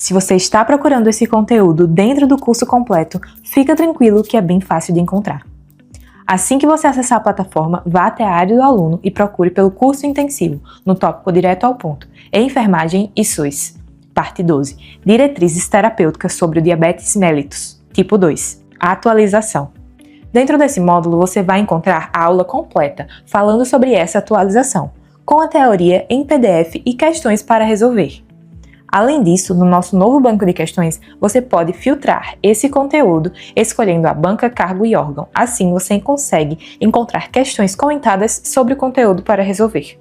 Se você está procurando esse conteúdo dentro do curso completo, fica tranquilo que é bem fácil de encontrar. Assim que você acessar a plataforma, vá até a área do aluno e procure pelo curso intensivo, no tópico direto ao ponto, Enfermagem e SUS. Parte 12. Diretrizes terapêuticas sobre o diabetes mellitus, tipo 2. A atualização. Dentro desse módulo, você vai encontrar a aula completa, falando sobre essa atualização, com a teoria em PDF e questões para resolver. Além disso, no nosso novo banco de questões, você pode filtrar esse conteúdo escolhendo a banca, cargo e órgão. Assim, você consegue encontrar questões comentadas sobre o conteúdo para resolver.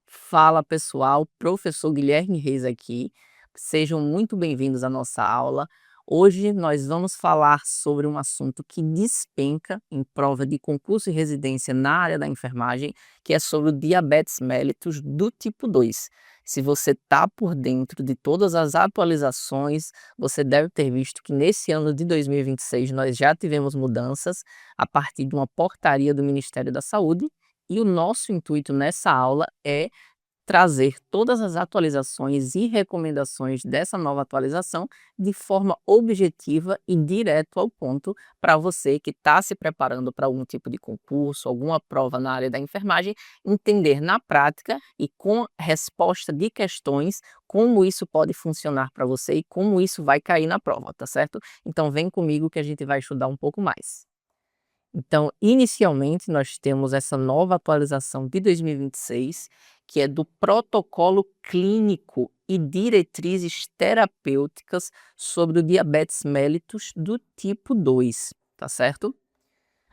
Fala pessoal, professor Guilherme Reis aqui. Sejam muito bem-vindos à nossa aula. Hoje nós vamos falar sobre um assunto que despenca em prova de concurso e residência na área da enfermagem, que é sobre o diabetes mellitus do tipo 2. Se você está por dentro de todas as atualizações, você deve ter visto que nesse ano de 2026 nós já tivemos mudanças a partir de uma portaria do Ministério da Saúde, e o nosso intuito nessa aula é trazer todas as atualizações e recomendações dessa nova atualização de forma objetiva e direto ao ponto para você que está se preparando para algum tipo de concurso, alguma prova na área da enfermagem, entender na prática e com resposta de questões como isso pode funcionar para você e como isso vai cair na prova, tá certo? Então vem comigo que a gente vai estudar um pouco mais. Então, inicialmente, nós temos essa nova atualização de 2026, que é do protocolo clínico e diretrizes terapêuticas sobre o diabetes mellitus do tipo 2, tá certo?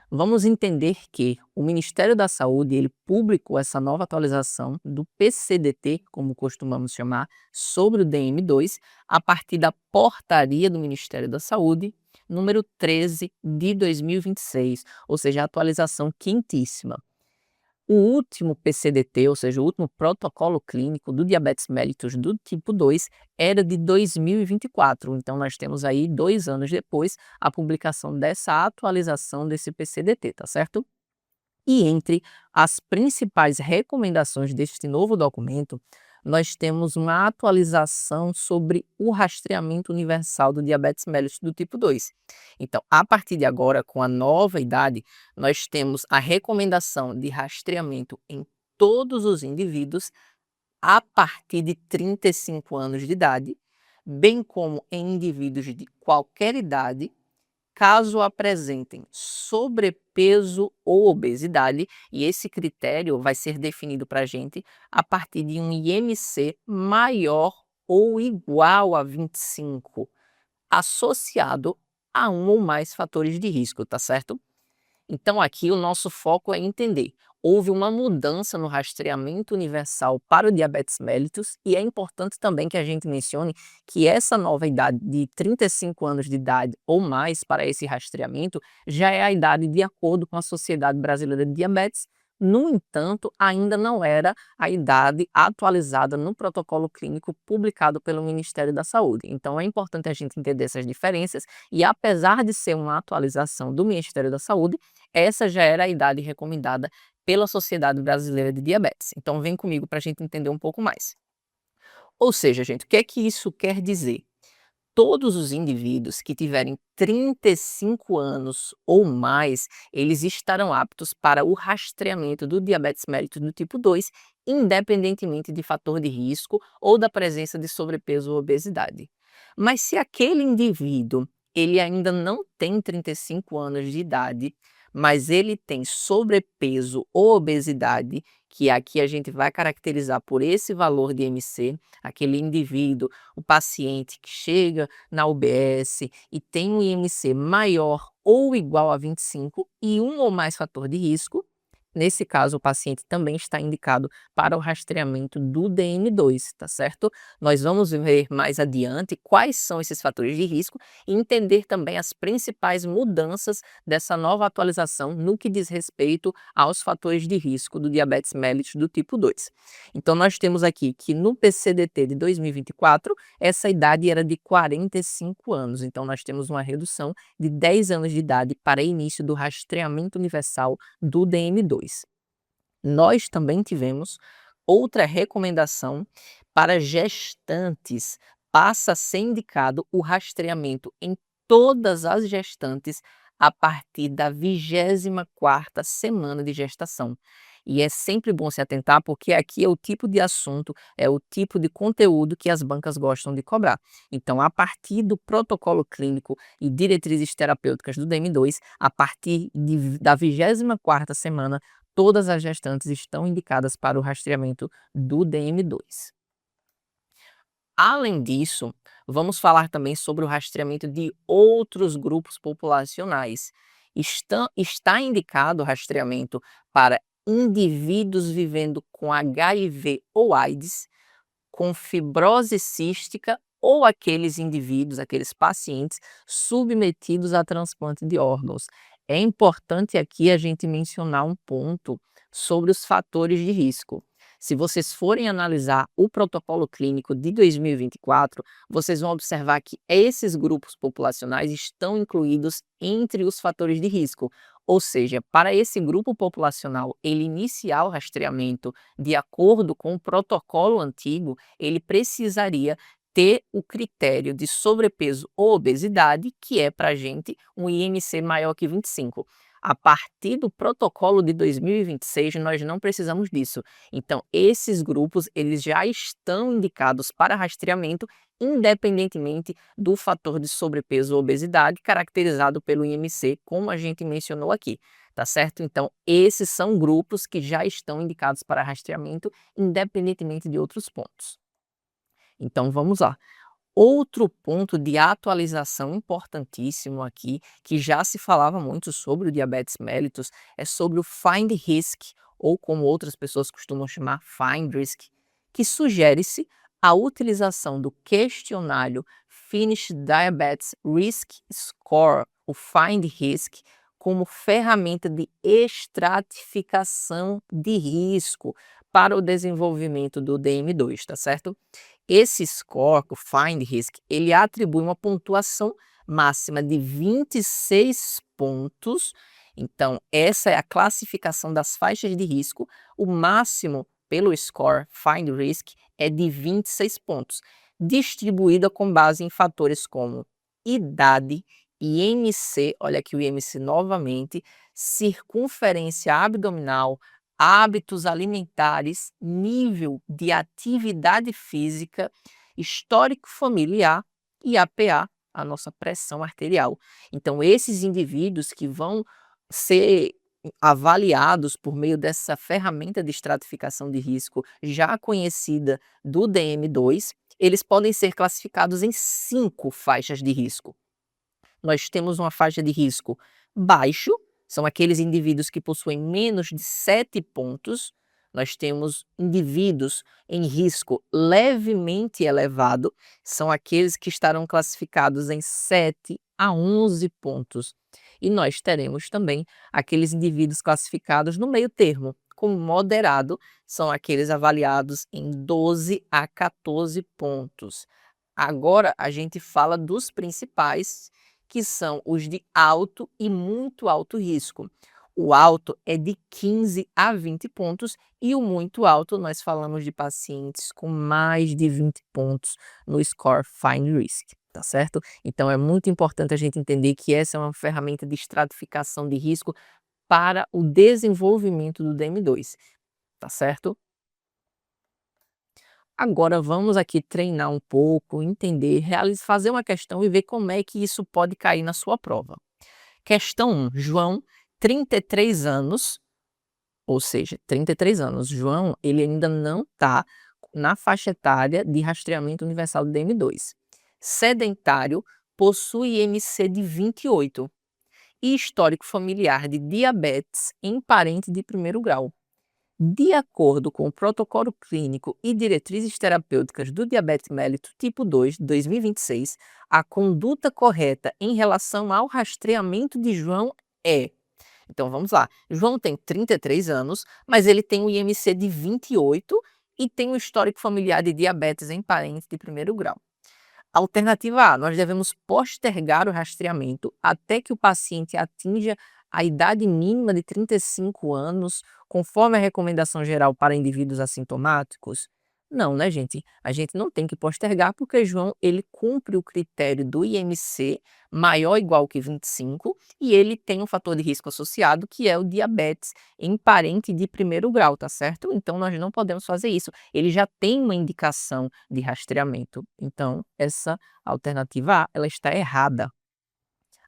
Vamos entender que o Ministério da Saúde ele publicou essa nova atualização do PCDT, como costumamos chamar, sobre o DM2, a partir da portaria do Ministério da Saúde, número 13 de 2026, ou seja, a atualização quentíssima. O último PCDT, ou seja, o último protocolo clínico do diabetes mellitus do tipo 2, era de 2024. Então, nós temos aí 2 anos depois a publicação dessa atualização desse PCDT, tá certo? E entre as principais recomendações deste novo documento, nós temos uma atualização sobre o rastreamento universal do diabetes mellitus do tipo 2. Então, a partir de agora, com a nova idade, nós temos a recomendação de rastreamento em todos os indivíduos a partir de 35 anos de idade, bem como em indivíduos de qualquer idade, caso apresentem sobrepeso ou obesidade, e esse critério vai ser definido para a gente a partir de um IMC maior ou igual a 25, associado a um ou mais fatores de risco, tá certo? Então aqui o nosso foco é entender. Houve uma mudança no rastreamento universal para o diabetes mellitus e é importante também que a gente mencione que essa nova idade de 35 anos de idade ou mais para esse rastreamento já é a idade de acordo com a Sociedade Brasileira de Diabetes. No entanto, ainda não era a idade atualizada no protocolo clínico publicado pelo Ministério da Saúde. Então é importante a gente entender essas diferenças e, apesar de ser uma atualização do Ministério da Saúde, essa já era a idade recomendada pela Sociedade Brasileira de Diabetes. Então vem comigo para a gente entender um pouco mais. Ou seja, gente, o que é que isso quer dizer? Todos os indivíduos que tiverem 35 anos ou mais, eles estarão aptos para o rastreamento do diabetes mellitus do tipo 2, independentemente de fator de risco ou da presença de sobrepeso ou obesidade. Mas se aquele indivíduo ele ainda não tem 35 anos de idade, mas ele tem sobrepeso ou obesidade, que aqui a gente vai caracterizar por esse valor de IMC, aquele indivíduo, o paciente que chega na UBS e tem um IMC maior ou igual a 25 e um ou mais fator de risco, Nesse caso, o paciente também está indicado para o rastreamento do DM2, tá certo? Nós vamos ver mais adiante quais são esses fatores de risco e entender também as principais mudanças dessa nova atualização no que diz respeito aos fatores de risco do diabetes mellitus do tipo 2. Então, nós temos aqui que no PCDT de 2024, essa idade era de 45 anos. Então, nós temos uma redução de 10 anos de idade para início do rastreamento universal do DM2. Nós também tivemos outra recomendação para gestantes. Passa a ser indicado o rastreamento em todas as gestantes a partir da 24ª semana de gestação. E é sempre bom se atentar, porque aqui é o tipo de assunto, é o tipo de conteúdo que as bancas gostam de cobrar. Então, a partir do protocolo clínico e diretrizes terapêuticas do DM2, a partir da 24ª semana, todas as gestantes estão indicadas para o rastreamento do DM2. Além disso, vamos falar também sobre o rastreamento de outros grupos populacionais. Está indicado o rastreamento para indivíduos vivendo com HIV ou AIDS, com fibrose cística ou aqueles indivíduos, aqueles pacientes submetidos a transplante de órgãos. É importante aqui a gente mencionar um ponto sobre os fatores de risco. Se vocês forem analisar o protocolo clínico de 2024, vocês vão observar que esses grupos populacionais estão incluídos entre os fatores de risco. Ou seja, para esse grupo populacional, ele iniciar o rastreamento de acordo com o protocolo antigo, ele precisaria ter o critério de sobrepeso ou obesidade, que é para a gente um IMC maior que 25. A partir do protocolo de 2026, nós não precisamos disso. Então, esses grupos eles já estão indicados para rastreamento, independentemente do fator de sobrepeso ou obesidade, caracterizado pelo IMC, como a gente mencionou aqui, tá certo? Então, esses são grupos que já estão indicados para rastreamento, independentemente de outros pontos. Então, vamos lá. Outro ponto de atualização importantíssimo aqui, que já se falava muito sobre o diabetes mellitus, é sobre o Find Risk, ou como outras pessoas costumam chamar, Find Risk, que sugere-se a utilização do questionário Finnish Diabetes Risk Score, o Find Risk, como ferramenta de estratificação de risco para o desenvolvimento do DM2, tá certo? Esse score, o Find Risk, ele atribui uma pontuação máxima de 26 pontos. Então, essa é a classificação das faixas de risco. O máximo pelo score Find Risk é de 26 pontos, distribuída com base em fatores como idade, IMC, olha aqui o IMC novamente, circunferência abdominal, hábitos alimentares, nível de atividade física, histórico familiar e APA, a nossa pressão arterial. Então, esses indivíduos que vão ser avaliados por meio dessa ferramenta de estratificação de risco já conhecida do DM2, eles podem ser classificados em 5 faixas de risco. Nós temos uma faixa de risco baixo, são aqueles indivíduos que possuem menos de 7 pontos. Nós temos indivíduos em risco levemente elevado, são aqueles que estarão classificados em 7 a 11 pontos. E nós teremos também aqueles indivíduos classificados no meio termo, como moderado, são aqueles avaliados em 12 a 14 pontos. Agora a gente fala dos principais, que são os de alto e muito alto risco. O alto é de 15 a 20 pontos e o muito alto nós falamos de pacientes com mais de 20 pontos no score Find Risk, tá certo? Então é muito importante a gente entender que essa é uma ferramenta de estratificação de risco para o desenvolvimento do DM2, tá certo? Agora vamos aqui treinar um pouco, entender, fazer uma questão e ver como é que isso pode cair na sua prova. Questão 1, João, 33 anos, ou seja, 33 anos. João, ele ainda não está na faixa etária de rastreamento universal do DM2. Sedentário, possui IMC de 28 e histórico familiar de diabetes em parente de primeiro grau. De acordo com o Protocolo Clínico e Diretrizes Terapêuticas do Diabetes Mellitus tipo 2, 2026, a conduta correta em relação ao rastreamento de João é... Então vamos lá, João tem 33 anos, mas ele tem o IMC de 28 e tem um histórico familiar de diabetes em parente de primeiro grau. Alternativa A, nós devemos postergar o rastreamento até que o paciente atinja a idade mínima de 35 anos, conforme a recomendação geral para indivíduos assintomáticos? Não, né, gente? A gente não tem que postergar porque João, ele cumpre o critério do IMC maior ou igual que 25 e ele tem um fator de risco associado que é o diabetes em parente de primeiro grau, tá certo? Então nós não podemos fazer isso. Ele já tem uma indicação de rastreamento. Então, essa alternativa A, ela está errada.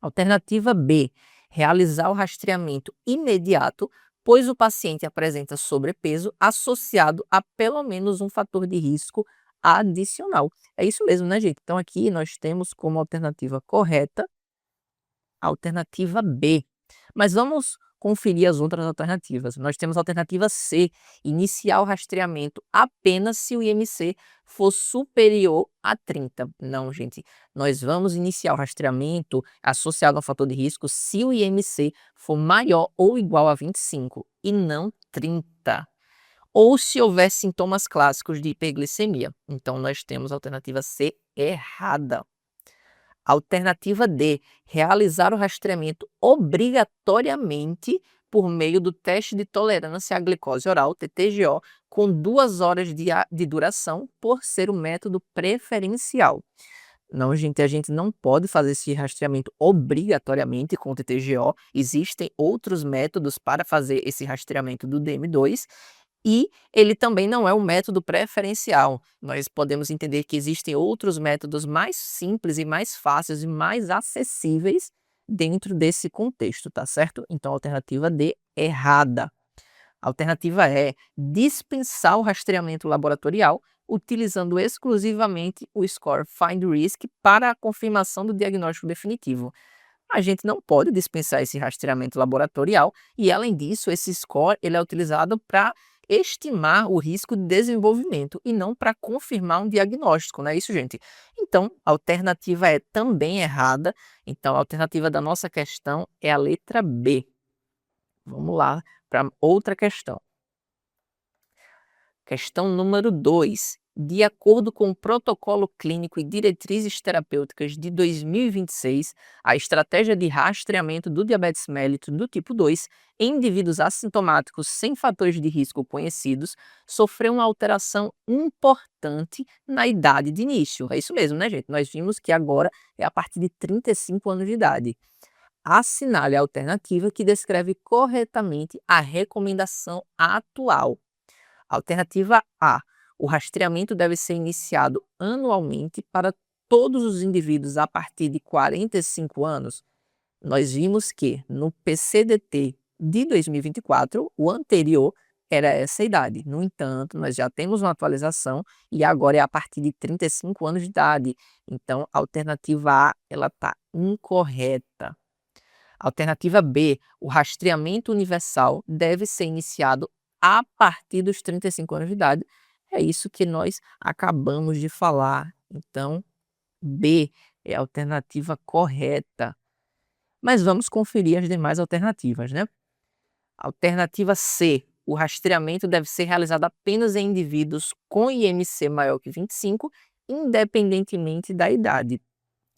Alternativa B, realizar o rastreamento imediato, pois o paciente apresenta sobrepeso associado a pelo menos um fator de risco adicional. É isso mesmo, né, gente? Então, aqui nós temos como alternativa correta a alternativa B. Mas vamos conferir as outras alternativas. Nós temos a alternativa C, iniciar o rastreamento apenas se o IMC for superior a 30. Não, gente, nós vamos iniciar o rastreamento associado ao fator de risco se o IMC for maior ou igual a 25 e não 30. Ou se houver sintomas clássicos de hiperglicemia. Então, nós temos a alternativa C errada. Alternativa D, realizar o rastreamento obrigatoriamente por meio do teste de tolerância à glicose oral, TTGO, com 2 horas de duração, por ser o método preferencial. Não, gente, a gente não pode fazer esse rastreamento obrigatoriamente com o TTGO. Existem outros métodos para fazer esse rastreamento do DM2 e ele também não é um método preferencial. Nós podemos entender que existem outros métodos mais simples e mais fáceis e mais acessíveis dentro desse contexto, tá certo? Então, a alternativa D, errada. A alternativa E, dispensar o rastreamento laboratorial, utilizando exclusivamente o score Find Risk para a confirmação do diagnóstico definitivo. A gente não pode dispensar esse rastreamento laboratorial e, além disso, esse score ele é utilizado para estimar o risco de desenvolvimento e não para confirmar um diagnóstico, não é isso, gente? Então, a alternativa é também errada. Então, a alternativa da nossa questão é a letra B. Vamos lá para outra questão. Questão número 2. De acordo com o Protocolo Clínico e Diretrizes Terapêuticas de 2026, a estratégia de rastreamento do diabetes mellitus do tipo 2 em indivíduos assintomáticos sem fatores de risco conhecidos sofreu uma alteração importante na idade de início. É isso mesmo, né, gente? Nós vimos que agora é a partir de 35 anos de idade. Assinale a alternativa que descreve corretamente a recomendação atual. Alternativa A. O rastreamento deve ser iniciado anualmente para todos os indivíduos a partir de 45 anos. Nós vimos que no PCDT de 2024, o anterior era essa idade. No entanto, nós já temos uma atualização e agora é a partir de 35 anos de idade. Então, a alternativa A ela está incorreta. Alternativa B, o rastreamento universal deve ser iniciado a partir dos 35 anos de idade. É isso que nós acabamos de falar. Então, B é a alternativa correta. Mas vamos conferir as demais alternativas, né? Alternativa C, o rastreamento deve ser realizado apenas em indivíduos com IMC maior que 25, independentemente da idade.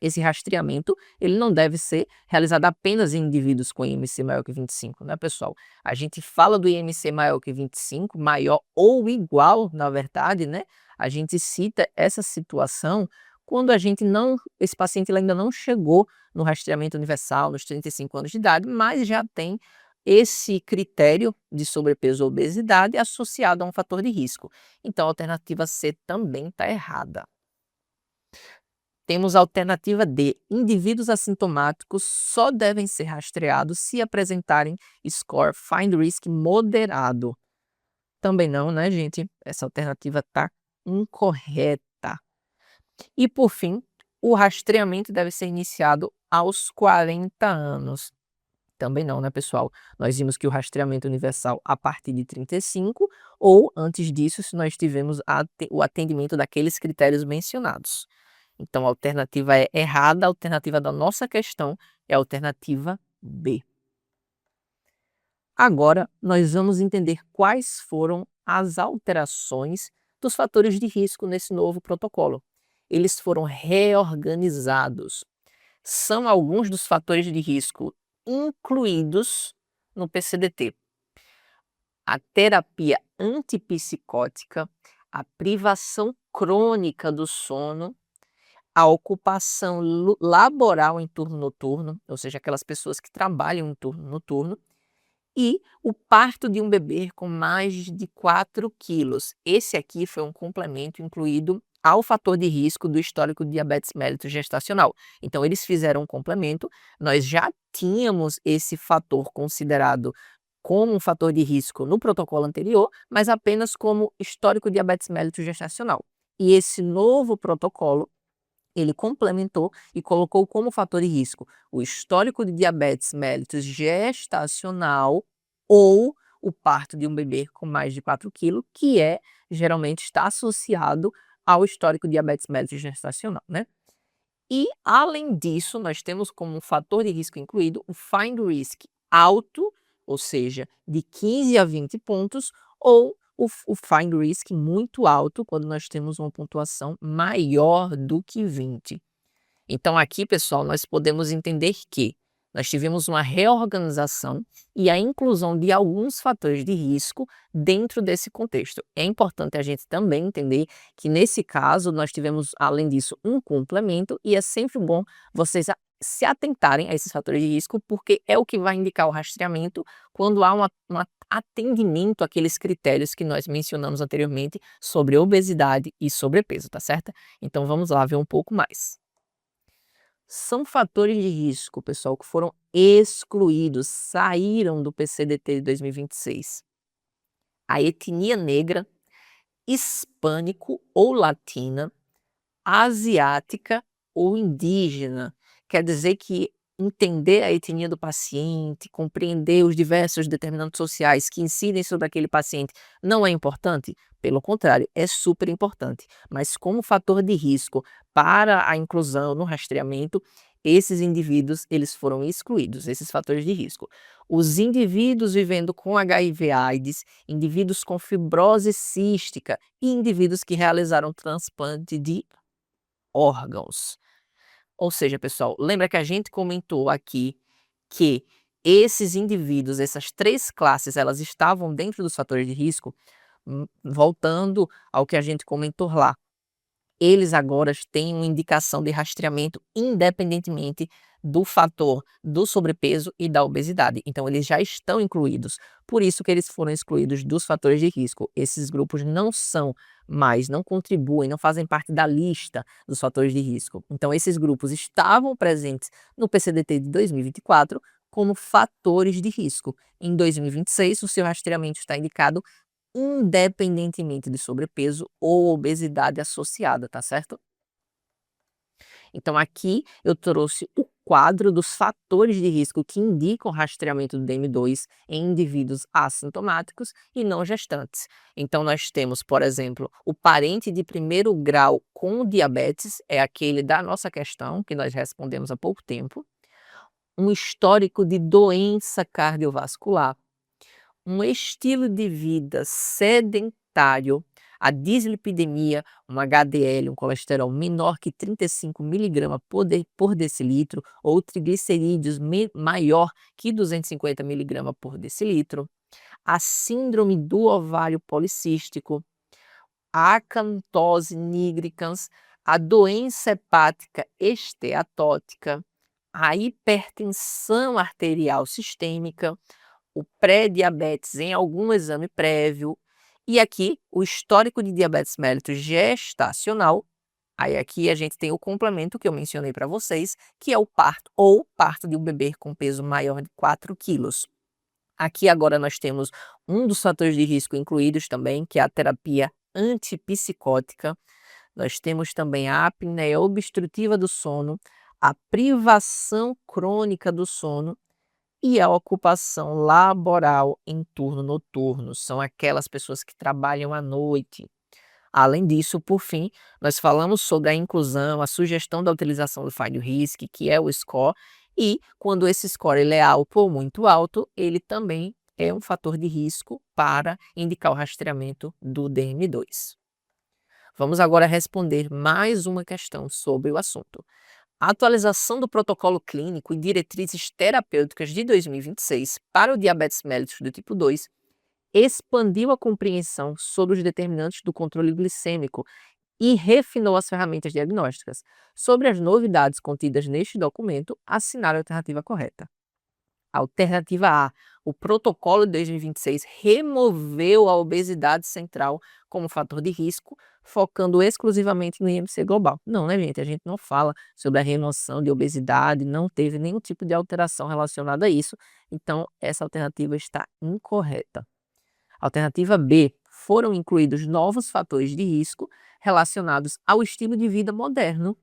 Esse rastreamento ele não deve ser realizado apenas em indivíduos com IMC maior que 25, né, pessoal? A gente fala do IMC maior que 25, maior ou igual, na verdade, né? A gente cita essa situação quando esse paciente ainda não chegou no rastreamento universal, nos 35 anos de idade, mas já tem esse critério de sobrepeso ou obesidade associado a um fator de risco. Então, a alternativa C também está errada. Temos a alternativa D. Indivíduos assintomáticos só devem ser rastreados se apresentarem score Find Risk moderado. Também não, né, gente? Essa alternativa está incorreta. E, por fim, o rastreamento deve ser iniciado aos 40 anos. Também não, né, pessoal? Nós vimos que o rastreamento universal a partir de 35, ou antes disso, se nós tivemos o atendimento daqueles critérios mencionados. Então, a alternativa é errada, a alternativa da nossa questão é a alternativa B. Agora, nós vamos entender quais foram as alterações dos fatores de risco nesse novo protocolo. Eles foram reorganizados. São alguns dos fatores de risco incluídos no PCDT: a terapia antipsicótica, a privação crônica do sono, a ocupação laboral em turno noturno, ou seja, aquelas pessoas que trabalham em turno noturno, e o parto de um bebê com mais de 4 quilos. Esse aqui foi um complemento incluído ao fator de risco do histórico de diabetes mellitus gestacional. Então, eles fizeram um complemento, nós já tínhamos esse fator considerado como um fator de risco no protocolo anterior, mas apenas como histórico de diabetes mellitus gestacional. E esse novo protocolo, ele complementou e colocou como fator de risco o histórico de diabetes mellitus gestacional ou o parto de um bebê com mais de 4 quilos, que geralmente está associado ao histórico de diabetes mellitus gestacional, né? E, além disso, nós temos como fator de risco incluído o Find Risk alto, ou seja, de 15 a 20 pontos, ou o Find Risk muito alto, quando nós temos uma pontuação maior do que 20. Então, aqui, pessoal, nós podemos entender que nós tivemos uma reorganização e a inclusão de alguns fatores de risco dentro desse contexto. É importante a gente também entender que, nesse caso, nós tivemos, além disso, um complemento, e é sempre bom vocês se atentarem a esses fatores de risco, porque é o que vai indicar o rastreamento quando há um atendimento àqueles critérios que nós mencionamos anteriormente sobre obesidade e sobrepeso, tá certo? Então, vamos lá ver um pouco mais. São fatores de risco, pessoal, que foram excluídos, saíram do PCDT de 2026. A etnia negra, hispânico ou latina, asiática ou indígena. Quer dizer que entender a etnia do paciente, compreender os diversos determinantes sociais que incidem sobre aquele paciente não é importante? Pelo contrário, é super importante. Mas como fator de risco para a inclusão no rastreamento, esses indivíduos eles foram excluídos, esses fatores de risco. Os indivíduos vivendo com HIV/AIDS, indivíduos com fibrose cística e indivíduos que realizaram transplante de órgãos. Ou seja, pessoal, lembra que a gente comentou aqui que esses indivíduos, essas 3 classes, elas estavam dentro dos fatores de risco? Voltando ao que a gente comentou lá, eles agora têm uma indicação de rastreamento independentemente do fator do sobrepeso e da obesidade. Então, eles já estão incluídos. Por isso que eles foram excluídos dos fatores de risco. Esses grupos não são mais, não contribuem, não fazem parte da lista dos fatores de risco. Então, esses grupos estavam presentes no PCDT de 2024 como fatores de risco. Em 2026, o seu rastreamento está indicado independentemente de sobrepeso ou obesidade associada, tá certo? Então, aqui eu trouxe o quadro dos fatores de risco que indicam o rastreamento do DM2 em indivíduos assintomáticos e não gestantes. Então, nós temos, por exemplo, o parente de primeiro grau com diabetes, é aquele da nossa questão, que nós respondemos há pouco tempo, um histórico de doença cardiovascular, um estilo de vida sedentário, a dislipidemia, um HDL, um colesterol menor que 35 mg por decilitro, ou triglicerídeos maior que 250 mg por decilitro, a síndrome do ovário policístico, a acantose nigricans, a doença hepática esteatótica, a hipertensão arterial sistêmica, o pré-diabetes em algum exame prévio, e aqui o histórico de diabetes mellitus gestacional. Aí aqui a gente tem o complemento que eu mencionei para vocês, que é o parto ou parto de um bebê com peso maior de 4 quilos. Aqui agora nós temos um dos fatores de risco incluídos também, que é a terapia antipsicótica. Nós temos também a apneia obstrutiva do sono, a privação crônica do sono e a ocupação laboral em turno noturno, são aquelas pessoas que trabalham à noite. Além disso, por fim, nós falamos sobre a inclusão, a sugestão da utilização do Find Risk, que é o score, e quando esse score ele é alto ou muito alto, ele também é um fator de risco para indicar o rastreamento do DM2. Vamos agora responder mais uma questão sobre o assunto. A atualização do protocolo clínico e diretrizes terapêuticas de 2026 para o diabetes mellitus do tipo 2 expandiu a compreensão sobre os determinantes do controle glicêmico e refinou as ferramentas diagnósticas. Sobre as novidades contidas neste documento, assinale a alternativa correta. Alternativa A. O protocolo de 2026 removeu a obesidade central como fator de risco, focando exclusivamente no IMC global. Não, né, gente? A gente não fala sobre a remoção de obesidade, não teve nenhum tipo de alteração relacionada a isso. Então, essa alternativa está incorreta. Alternativa B. Foram incluídos novos fatores de risco relacionados ao estilo de vida moderno,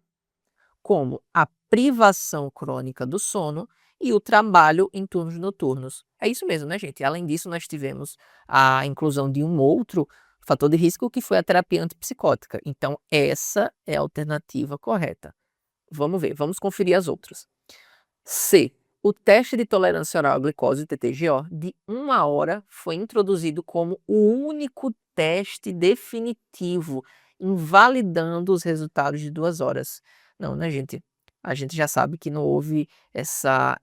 como a privação crônica do sono e o trabalho em turnos noturnos. É isso mesmo, né, gente? Além disso, nós tivemos a inclusão de um outro fator de risco, que foi a terapia antipsicótica. Então, essa é a alternativa correta. Vamos ver, vamos conferir as outras. C. O teste de tolerância oral à glicose, o TTGO, de 1 hora foi introduzido como o único teste definitivo, invalidando os resultados de 2 horas. Não, né, gente? A gente já sabe que não houve essa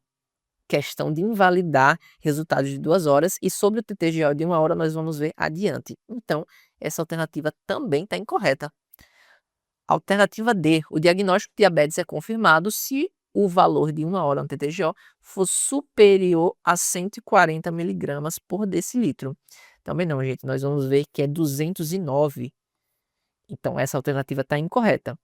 questão de invalidar resultados de 2 horas, e sobre o TTGO de 1 hora nós vamos ver adiante. Então, essa alternativa também está incorreta. Alternativa D. O diagnóstico de diabetes é confirmado se o valor de 1 hora no TTGO for superior a 140 miligramas por decilitro. Também não, gente. Nós vamos ver que é 209. Então, essa alternativa está incorreta.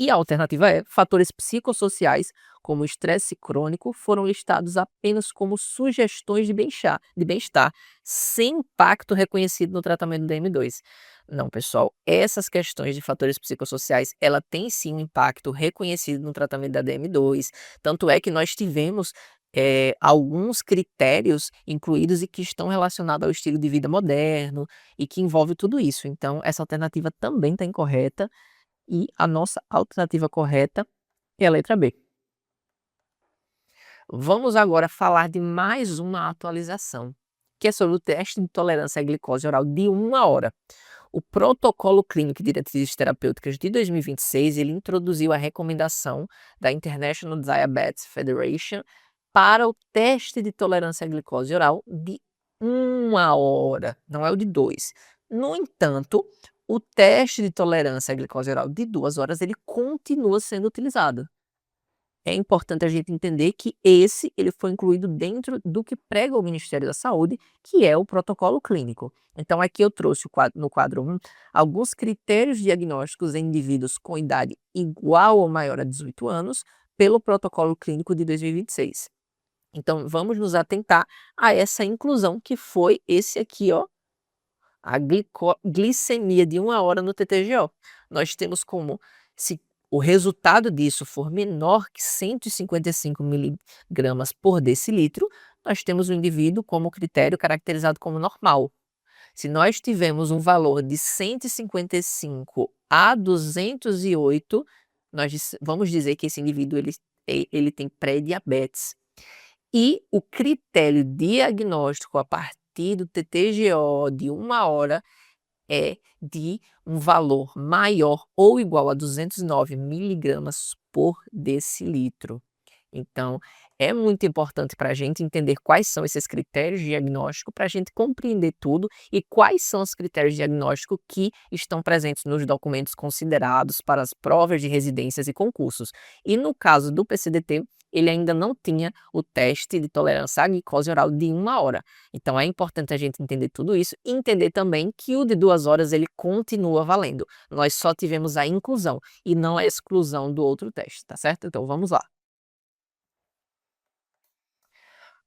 E a alternativa é: fatores psicossociais, como o estresse crônico, foram listados apenas como sugestões de bem-estar, sem impacto reconhecido no tratamento do DM2. Não, pessoal, essas questões de fatores psicossociais, ela tem sim um impacto reconhecido no tratamento da DM2, tanto é que nós tivemos alguns critérios incluídos e que estão relacionados ao estilo de vida moderno e que envolve tudo isso. Então, essa alternativa também está incorreta. E a nossa alternativa correta é a letra B. Vamos agora falar de mais uma atualização, que é sobre o teste de tolerância à glicose oral de 1 hora. O protocolo clínico e diretrizes terapêuticas de 2026, ele introduziu a recomendação da International Diabetes Federation para o teste de tolerância à glicose oral de 1 hora, não é o de 2. No entanto, o teste de tolerância à glicose oral de 2 horas, ele continua sendo utilizado. É importante a gente entender que ele foi incluído dentro do que prega o Ministério da Saúde, que é o protocolo clínico. Então, aqui eu trouxe no quadro 1 alguns critérios diagnósticos em indivíduos com idade igual ou maior a 18 anos, pelo protocolo clínico de 2026. Então, vamos nos atentar a essa inclusão, que foi esse aqui, ó, a glicemia de 1 hora no TTGO. Nós temos como, se o resultado disso for menor que 155 miligramas por decilitro, nós temos o indivíduo como critério caracterizado como normal. Se nós tivermos um valor de 155 a 208, nós vamos dizer que esse indivíduo ele tem pré-diabetes. E o critério diagnóstico a partir do TTGO de 1 hora é de um valor maior ou igual a 209 miligramas por decilitro. Então, é muito importante para a gente entender quais são esses critérios diagnósticos, para a gente compreender tudo e quais são os critérios diagnósticos que estão presentes nos documentos considerados para as provas de residências e concursos. E no caso do PCDT, ele ainda não tinha o teste de tolerância à glicose oral de 1 hora. Então, é importante a gente entender tudo isso e entender também que o de 2 horas ele continua valendo. Nós só tivemos a inclusão e não a exclusão do outro teste, tá certo? Então, vamos lá.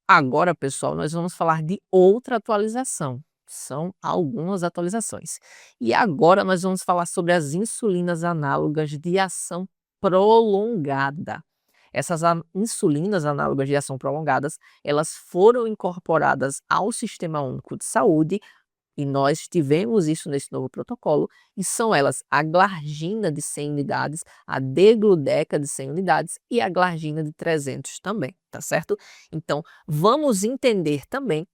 Agora, pessoal, nós vamos falar de outra atualização. São algumas atualizações. E agora nós vamos falar sobre as insulinas análogas de ação prolongada. Essas insulinas análogas de ação prolongadas, elas foram incorporadas ao Sistema Único de Saúde e nós tivemos isso nesse novo protocolo, e são elas a glargina de 100 unidades, a degludeca de 100 unidades e a glargina de 300 também, tá certo? Então, vamos entender também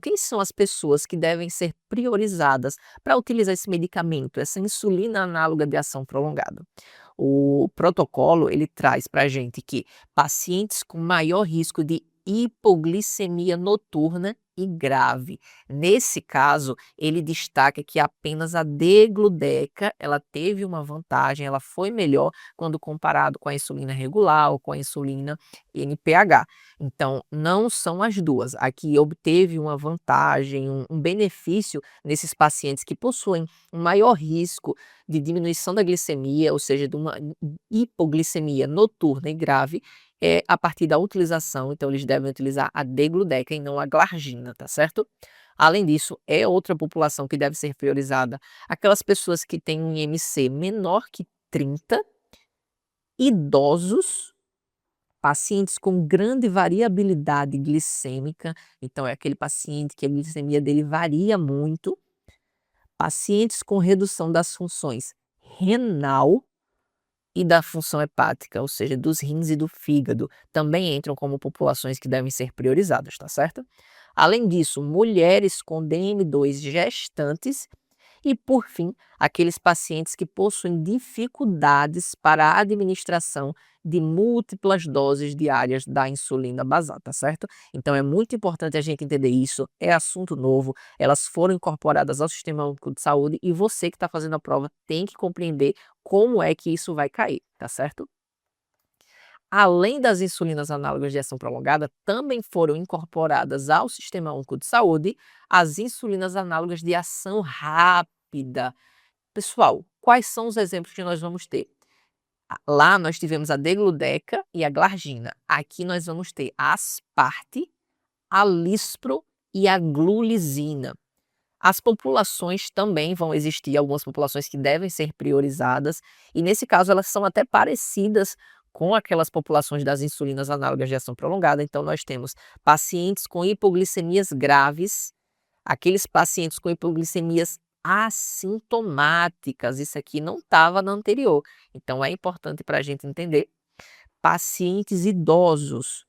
quem são as pessoas que devem ser priorizadas para utilizar esse medicamento, essa insulina análoga de ação prolongada. O protocolo, ele traz para a gente que pacientes com maior risco de hipoglicemia noturna e grave. Nesse caso, ele destaca que apenas a degludeca, ela teve uma vantagem, ela foi melhor quando comparado com a insulina regular ou com a insulina NPH. Então, não são as duas. Aqui obteve uma vantagem, um benefício nesses pacientes que possuem um maior risco de diminuição da glicemia, ou seja, de uma hipoglicemia noturna e grave, a partir da utilização, então eles devem utilizar a degludeca e não a glargina, tá certo? Além disso, é outra população que deve ser priorizada, aquelas pessoas que têm um IMC menor que 30, idosos, pacientes com grande variabilidade glicêmica, então é aquele paciente que a glicemia dele varia muito, pacientes com redução das funções renal e da função hepática, ou seja, dos rins e do fígado, também entram como populações que devem ser priorizadas, tá certo? Além disso, mulheres com DM2 gestantes e, por fim, aqueles pacientes que possuem dificuldades para a administração de múltiplas doses diárias da insulina basal, tá certo? Então é muito importante a gente entender isso, é assunto novo, elas foram incorporadas ao Sistema Único de Saúde e você que está fazendo a prova tem que compreender como é que isso vai cair, tá certo? Além das insulinas análogas de ação prolongada, também foram incorporadas ao Sistema Único de Saúde as insulinas análogas de ação rápida. Pessoal, quais são os exemplos que nós vamos ter? Lá nós tivemos a degludeca e a glargina. Aqui nós vamos ter a asparte, a lispro e a glulizina. As populações também vão existir, algumas populações que devem ser priorizadas, e nesse caso elas são até parecidas com aquelas populações das insulinas análogas de ação prolongada. Então nós temos pacientes com hipoglicemias graves, aqueles pacientes com hipoglicemias assintomáticas, isso aqui não estava na anterior, então é importante para a gente entender. Pacientes idosos,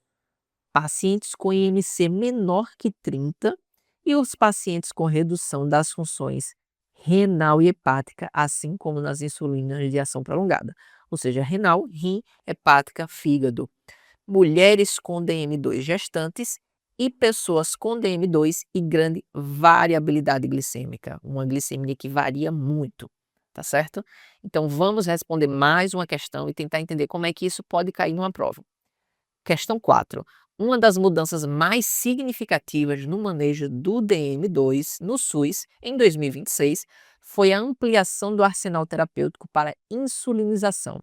pacientes com IMC menor que 30 e os pacientes com redução das funções renal e hepática, assim como nas insulinas de ação prolongada, ou seja, renal, rim, hepática, fígado. Mulheres com DM2 gestantes e pessoas com DM2 e grande variabilidade glicêmica, uma glicemia que varia muito, tá certo? Então vamos responder mais uma questão e tentar entender como é que isso pode cair numa prova. Questão 4. Uma das mudanças mais significativas no manejo do DM2 no SUS em 2026 foi a ampliação do arsenal terapêutico para insulinização.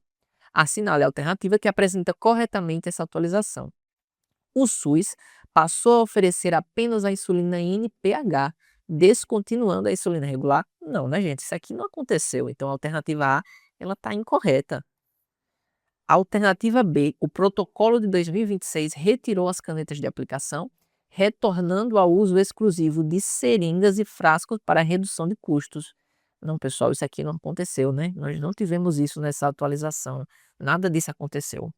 Assinale a alternativa que apresenta corretamente essa atualização. O SUS passou a oferecer apenas a insulina NPH, descontinuando a insulina regular? Não, né, gente? Isso aqui não aconteceu. Então, a alternativa A, ela está incorreta. A alternativa B, o protocolo de 2026 retirou as canetas de aplicação, retornando ao uso exclusivo de seringas e frascos para redução de custos. Não, pessoal, isso aqui não aconteceu, né? Nós não tivemos isso nessa atualização. Nada disso aconteceu.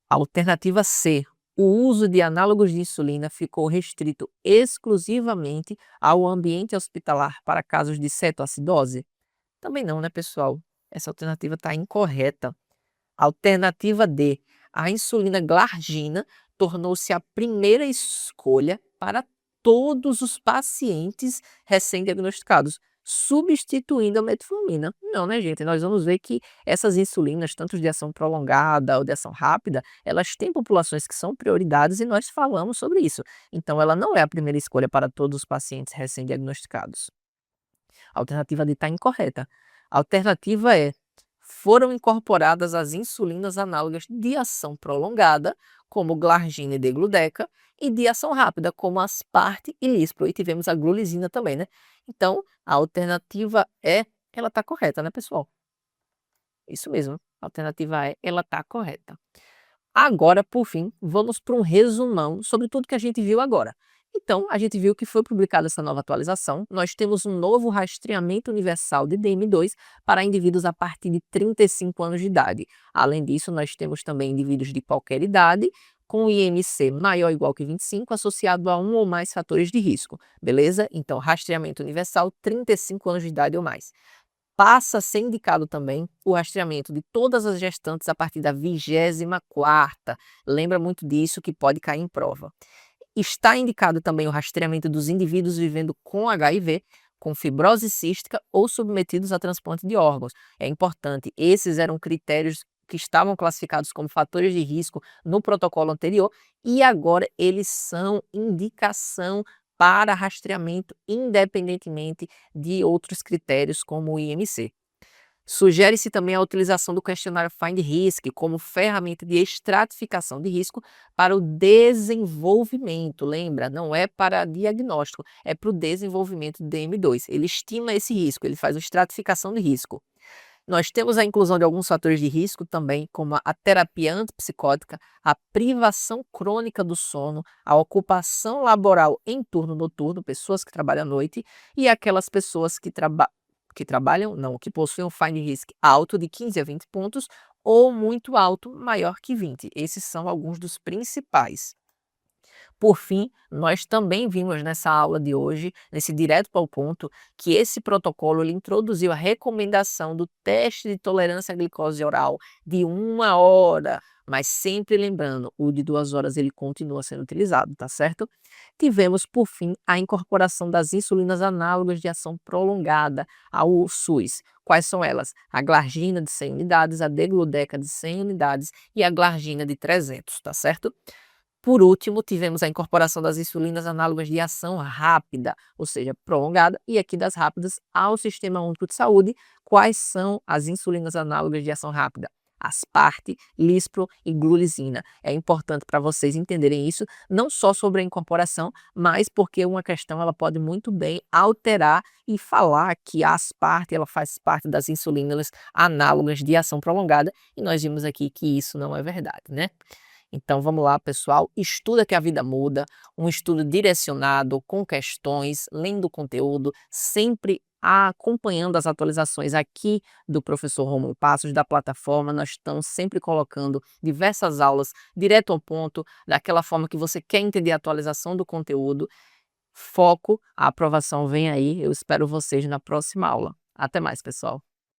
Alternativa C, o uso de análogos de insulina ficou restrito exclusivamente ao ambiente hospitalar para casos de cetoacidose? Também não, né, pessoal? Essa alternativa está incorreta. Alternativa D, a insulina glargina tornou-se a primeira escolha para todos os pacientes recém-diagnosticados, substituindo a metformina. Não, né, gente? Nós vamos ver que essas insulinas, tanto de ação prolongada ou de ação rápida, elas têm populações que são prioridades e nós falamos sobre isso. Então, ela não é a primeira escolha para todos os pacientes recém-diagnosticados. A alternativa D está incorreta. A alternativa é: foram incorporadas as insulinas análogas de ação prolongada, como glargina e degludeca, e de ação rápida, como asparte e lispro. E tivemos a glulizina também, né? Então, a alternativa E, ela está correta, né, pessoal? Isso mesmo, a alternativa E, ela está correta. Agora, por fim, vamos para um resumão sobre tudo que a gente viu agora. Então, a gente viu que foi publicada essa nova atualização. Nós temos um novo rastreamento universal de DM2 para indivíduos a partir de 35 anos de idade. Além disso, nós temos também indivíduos de qualquer idade, com IMC maior ou igual que 25, associado a um ou mais fatores de risco. Beleza? Então, rastreamento universal, 35 anos de idade ou mais. Passa a ser indicado também o rastreamento de todas as gestantes a partir da 24ª. Lembra muito disso que pode cair em prova. Está indicado também o rastreamento dos indivíduos vivendo com HIV, com fibrose cística ou submetidos a transplante de órgãos. É importante, esses eram critérios que estavam classificados como fatores de risco no protocolo anterior e agora eles são indicação para rastreamento independentemente de outros critérios como o IMC. Sugere-se também a utilização do questionário Find Risk como ferramenta de estratificação de risco para o desenvolvimento. Lembra, não é para diagnóstico, é para o desenvolvimento do DM2. Ele estima esse risco, ele faz a estratificação de risco. Nós temos a inclusão de alguns fatores de risco também, como a terapia antipsicótica, a privação crônica do sono, a ocupação laboral em turno noturno, pessoas que trabalham à noite, e aquelas pessoas que possuem um Find Risk alto de 15 a 20 pontos ou muito alto, maior que 20. Esses são alguns dos principais. Por fim, nós também vimos nessa aula de hoje, nesse direto ao ponto, que esse protocolo ele introduziu a recomendação do teste de tolerância à glicose oral de 1 hora, mas sempre lembrando, o de 2 horas ele continua sendo utilizado, tá certo? Tivemos, por fim, a incorporação das insulinas análogas de ação prolongada ao SUS. Quais são elas? A glargina de 100 unidades, a degludeca de 100 unidades e a glargina de 300, tá certo? Por último, tivemos a incorporação das insulinas análogas de ação rápida, ou seja, prolongada, e aqui das rápidas ao Sistema Único de Saúde. Quais são as insulinas análogas de ação rápida? Asparte, Lispro e Glulisina. É importante para vocês entenderem isso, não só sobre a incorporação, mas porque uma questão ela pode muito bem alterar e falar que a Asparte ela faz parte das insulinas análogas de ação prolongada, e nós vimos aqui que isso não é verdade, né? Então vamos lá, pessoal, estuda que a vida muda, um estudo direcionado, com questões, lendo o conteúdo, sempre acompanhando as atualizações aqui do professor Rômulo Passos, da plataforma. Nós estamos sempre colocando diversas aulas direto ao ponto, daquela forma que você quer entender a atualização do conteúdo. Foco, a aprovação vem aí, eu espero vocês na próxima aula. Até mais, pessoal.